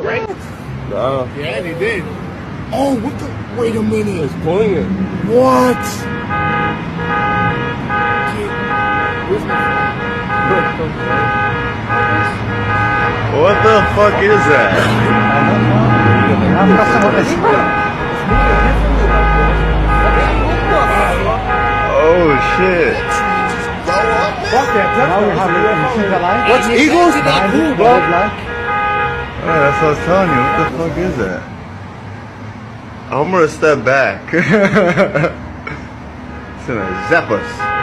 Right? No. Yeah, they did. Oh, what the? Wait a minute. It's pulling it. What? Where's my phone? What the fuck is that? Oh shit. What's Eagles? Not cool, bro. Oh, that's what I was telling you. What the fuck is that? I'm gonna step back. It's gonna zap us.